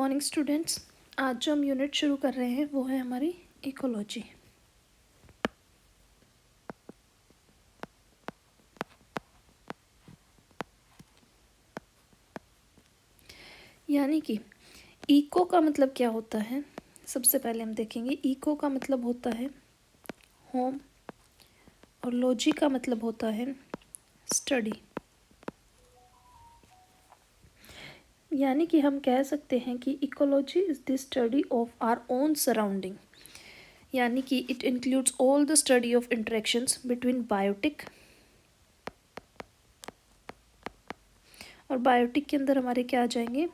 Morning students. आज जो हम यूनिट शुरू कर रहे हैं वो है हमारी इकोलॉजी। यानी कि इको का मतलब क्या होता है। सबसे पहले हम देखेंगे इको का मतलब होता है होम और लॉजी का मतलब होता है स्टडी। यानी कि हम कह सकते हैं कि ecology is the study of our own surrounding. यानी कि it includes all the study of interactions between biotic और बायोटिक के अंदर हमारे क्या आ जाएंगे,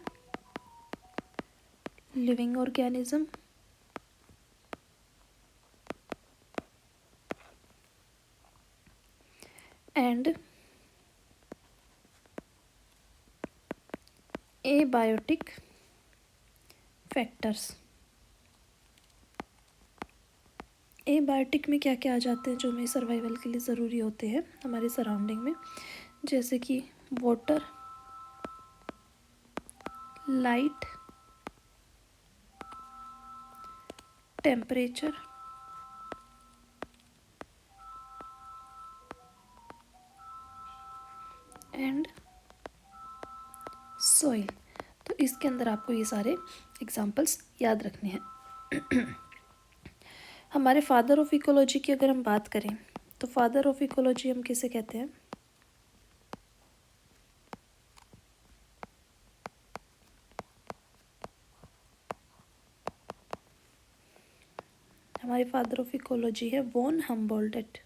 living organism and abiotic factors. Abiotic में क्या क्या आ जाते हैं जो हमें सर्वाइवल के लिए ज़रूरी होते हैं हमारे सराउंडिंग में, जैसे कि water, light, temperature and soil. तो इसके अंदर आपको ये सारे एग्जाम्पल्स याद रखने हैं। हमारे फादर ऑफ इकोलॉजी की अगर हम बात करें तो फादर ऑफ इकोलॉजी हम किसे कहते हैं? हमारे फादर ऑफ इकोलॉजी है वॉन हम्बोल्ड्ट।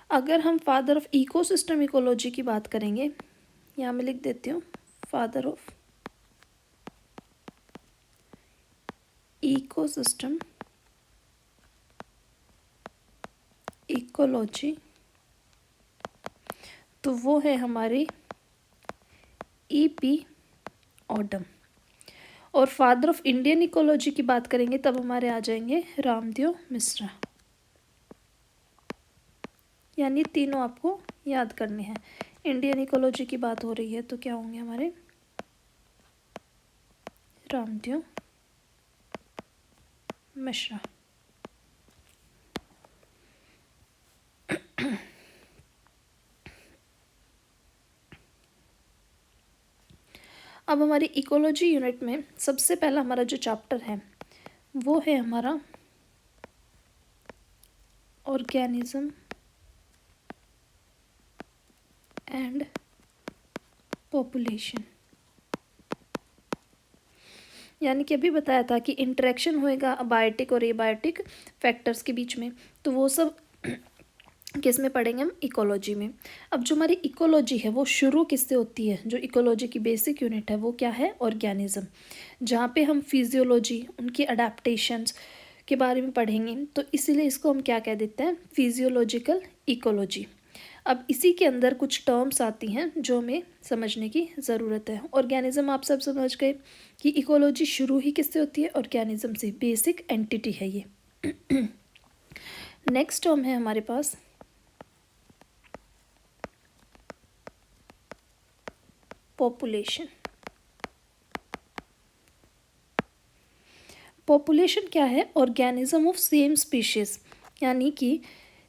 अगर हम फादर ऑफ इकोसिस्टम इकोलॉजी की बात करेंगे, यहाँ मैं लिख देती हूँ फादर ऑफ इकोसिस्टम इकोलॉजी, तो वो है हमारी ईपी ऑडम। और फादर ऑफ इंडियन इकोलॉजी की बात करेंगे तब हमारे आ जाएंगे रामदेव मिश्रा। यानी तीनों आपको याद करने हैं। इंडियन इकोलॉजी की बात हो रही है तो क्या होंगे हमारे रामदेव मिश्रा। अब हमारी इकोलॉजी यूनिट में सबसे पहला हमारा जो चैप्टर है वो है हमारा ऑर्गेनिज्म एंड पॉपुलेशन। यानी कि अभी बताया था कि इंटरेक्शन होएगा बायोटिक और एबायोटिक फैक्टर्स के बीच में, तो वो सब किस में पढ़ेंगे हम? इकोलॉजी में। अब जो हमारी इकोलॉजी है वो शुरू किससे होती है? जो इकोलॉजी की बेसिक यूनिट है वो क्या है? ऑर्गेनिज्म। जहाँ पे हम फिजियोलॉजी, उनकी अडेप्टेशंस के बारे में पढ़ेंगे, तो इसीलिए इसको हम क्या कह देते हैं? Physiological ecology. अब इसी के अंदर कुछ टर्म्स आती हैं जो हमें समझने की ज़रूरत है। ऑर्गेनिज्म आप सब समझ गए कि इकोलॉजी शुरू ही किससे होती है? ऑर्गेनिज्म से। बेसिक एंटिटी है ये। नेक्स्ट टर्म है हमारे पास पॉपुलेशन। पॉपुलेशन क्या है? Organism of same species. यानी कि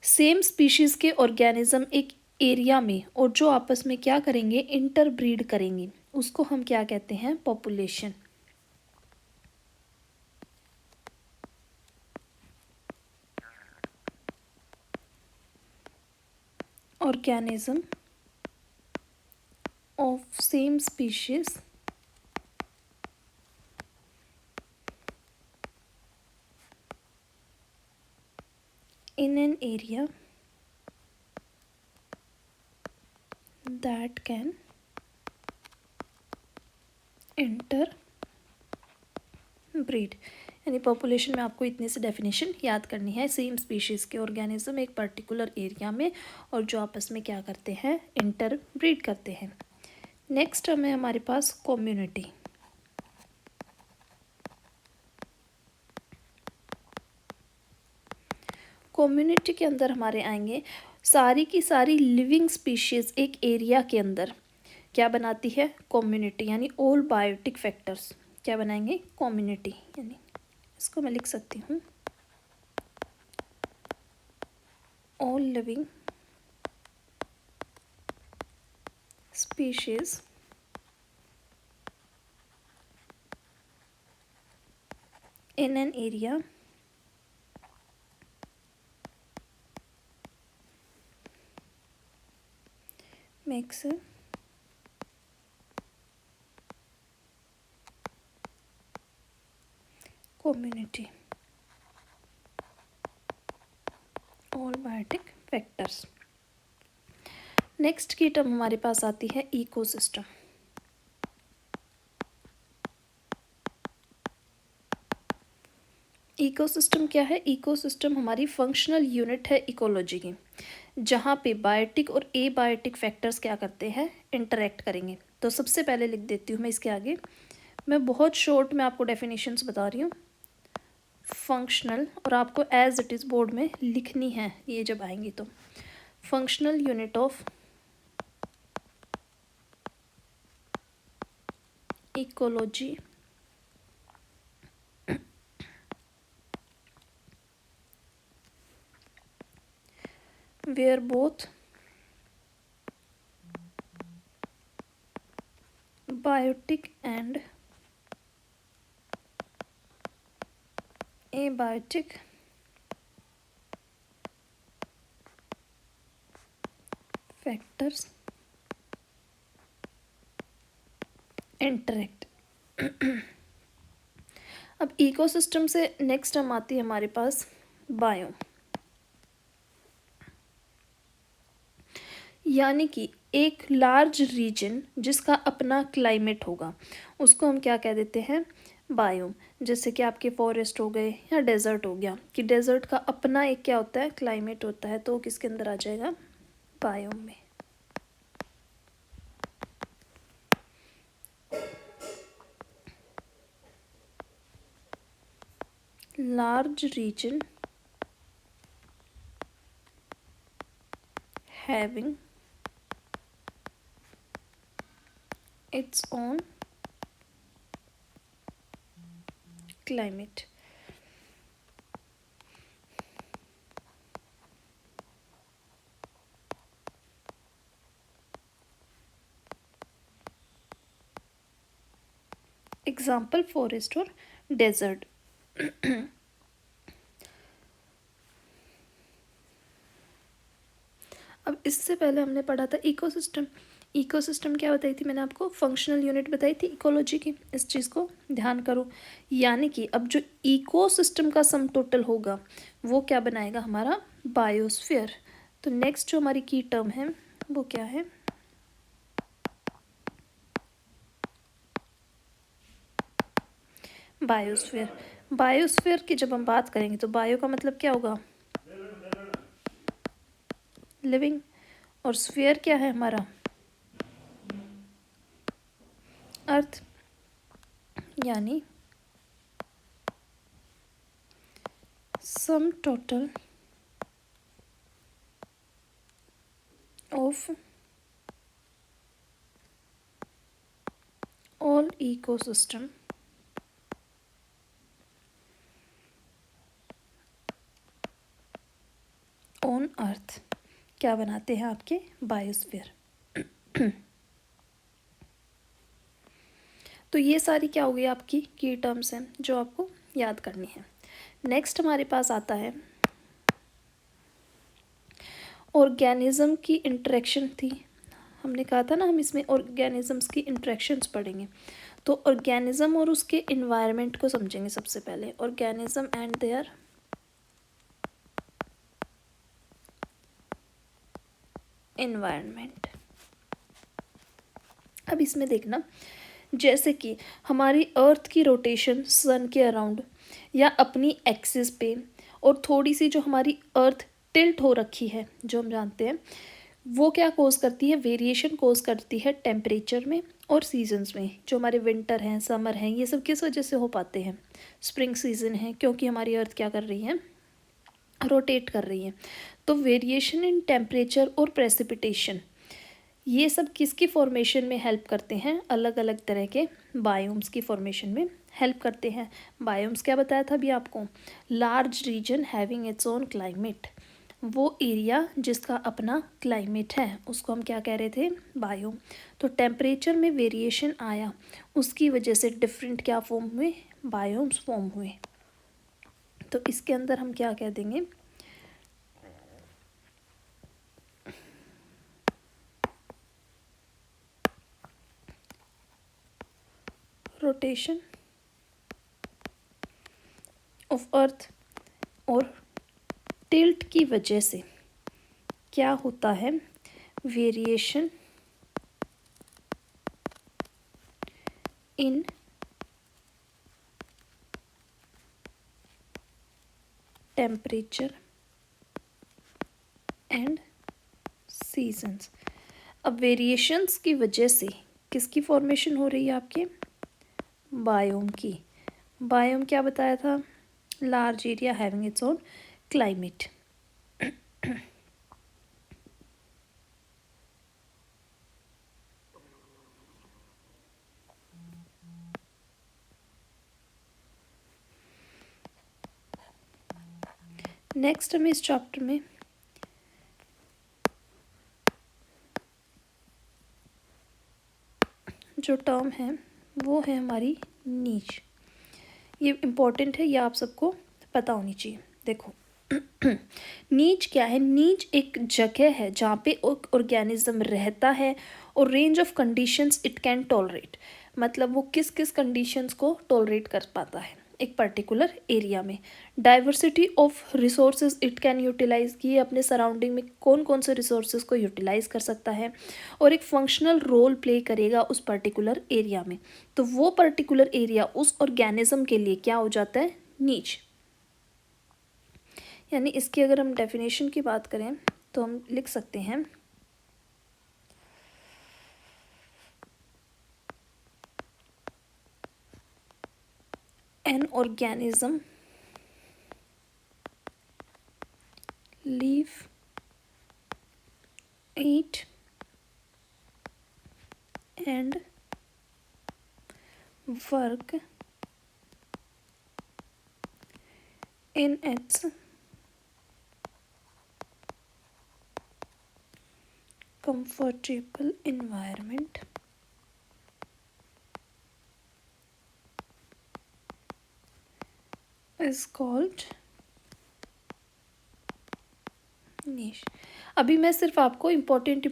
सेम स्पीशीज के ऑर्गेनिज्म एक एरिया में और जो आपस में क्या करेंगे? इंटरब्रीड करेंगे, उसको हम क्या कहते हैं? Population. Organism of same species in an area that can interbreed। यानी पॉपुलेशन में आपको इतने से डेफिनेशन याद करनी है। सेम स्पीशीज़ के ऑर्गेनिज्म एक पर्टिकुलर एरिया में और जो आपस में क्या करते हैं? इंटरब्रीड करते हैं। नेक्स्ट हमें हमारे पास कम्युनिटी। कम्युनिटी के अंदर हमारे आएंगे सारी की सारी लिविंग स्पीशीज़ एक एरिया के अंदर क्या बनाती है, कम्युनिटी, यानी ऑल बायोटिक फैक्टर्स क्या बनाएंगे, कम्युनिटी। यानी इसको मैं लिख सकती हूँ, all living species in an area makes a community, all biotic factors। Next की टर्म हमारे पास आती है इकोसिस्टम। इकोसिस्टम क्या है, इकोसिस्टम हमारी फंक्शनल यूनिट है इकोलॉजी की, जहाँ पे बायोटिक और एबायोटिक फैक्टर्स क्या करते हैं, इंटरेक्ट करेंगे। तो सबसे पहले लिख देती हूँ मैं इसके आगे, मैं बहुत शॉर्ट में आपको डेफिनेशंस बता रही हूँ फंक्शनल, और आपको एज इट इज़ बोर्ड में लिखनी है ये जब आएंगी। तो functional unit of ecology where both biotic and abiotic factors interact। अब इकोसिस्टम से नेक्स्ट टर्म आती है हमारे पास बायो, यानी कि एक लार्ज रीजन जिसका अपना क्लाइमेट होगा उसको हम क्या कह देते हैं, बायोम। जैसे कि आपके फॉरेस्ट हो गए या डेजर्ट हो गया, कि डेजर्ट का अपना एक क्या होता है, क्लाइमेट होता है, तो वो किसके अंदर आ जाएगा, बायोम में। Large region having its own climate। Example forest और डेजर्ट। अब इससे पहले हमने पढ़ा था इकोसिस्टम। इकोसिस्टम क्या बताई थी मैंने आपको, फंक्शनल यूनिट बताई थी इकोलॉजी की, इस चीज़ को ध्यान करो। यानी कि अब जो इकोसिस्टम का सम टोटल होगा वो क्या बनाएगा, हमारा बायोस्फीयर। तो नेक्स्ट जो हमारी की टर्म है वो क्या है, बायोस्फीयर। बायोस्फीयर की जब हम बात करेंगे तो बायो का मतलब क्या होगा, लिविंग, और स्फीयर क्या है हमारा, अर्थ, यानी sum total of all ecosystem on earth क्या बनाते हैं, आपके बायोस्फीयर। तो ये सारी क्या हो गई आपकी की टर्म्स हैं जो आपको याद करनी है। नेक्स्ट हमारे पास आता है ऑर्गेनिज्म की इंटरेक्शन थी, हमने कहा था ना हम इसमें ऑर्गेनिजम्स की इंटरेक्शंस पढ़ेंगे। तो ऑर्गेनिज्म और उसके इन्वायरमेंट को समझेंगे सबसे पहले, ऑर्गेनिज्म एंड देयर इन्वायरमेंट। अब इसमें देखना, जैसे कि हमारी अर्थ की रोटेशन सन के अराउंड या अपनी एक्सिस पे, और थोड़ी सी जो हमारी अर्थ टिल्ट हो रखी है जो हम जानते हैं, वो क्या कोज करती है, वेरिएशन कोज करती है टेम्परेचर में और सीजन्स में। जो हमारे विंटर हैं, समर हैं, ये सब किस वजह से हो पाते हैं, स्प्रिंग सीजन है क्योंकि हमारी अर्थ क्या कर रही है, रोटेट कर रही हैं। तो वेरिएशन इन टेम्परेचर और प्रेसिपिटेशन, ये सब किसकी फॉर्मेशन में हेल्प करते हैं? अलग अलग तरह के बायोम्स की फॉर्मेशन में हेल्प करते हैं। बायोम्स क्या बताया था अभी आपको? Large region having its own climate, वो एरिया जिसका अपना क्लाइमेट है उसको हम क्या कह रहे थे? बायोम। तो टेम्परेचर में वेरिएशन आया, उसकी वजह से डिफरेंट क्या फॉर्म हुए? बायोम्स फॉर्म हुए। तो इसके अंदर हम क्या कह देंगे? रोटेशन ऑफ अर्थ और टिल्ट की वजह से क्या होता है? Variation in temperature and seasons. अब वेरिएशंस की वजह से किसकी फॉर्मेशन हो रही है? आपके बायोम की। बायोम क्या बताया था? Large area having its own climate. Next हमें इस चैप्टर में जो टर्म है वो है हमारी नीच। ये इम्पोर्टेंट है, ये आप सबको पता होनी चाहिए। देखो नीच क्या है? नीच एक जगह है जहाँ पे एक ऑर्गेनिज्म रहता है और range of conditions it can tolerate, मतलब वो किस किस कंडीशंस को टॉलरेट कर पाता है एक पर्टिकुलर एरिया में। Diversity of resources it can utilise, कि ये अपने सराउंडिंग में कौन कौन से रिसोर्सेज को यूटिलाइज कर सकता है और एक फंक्शनल रोल प्ले करेगा उस पर्टिकुलर एरिया में। तो वो पर्टिकुलर एरिया उस ऑर्गेनिज्म के लिए क्या हो जाता है? नीच। यानी इसकी अगर हम डेफिनेशन की बात करें तो हम लिख सकते हैं an organism live, eat and work in its comfortable environment is called niche। अभी मैं सिर्फ आपको इम्पोर्टेंट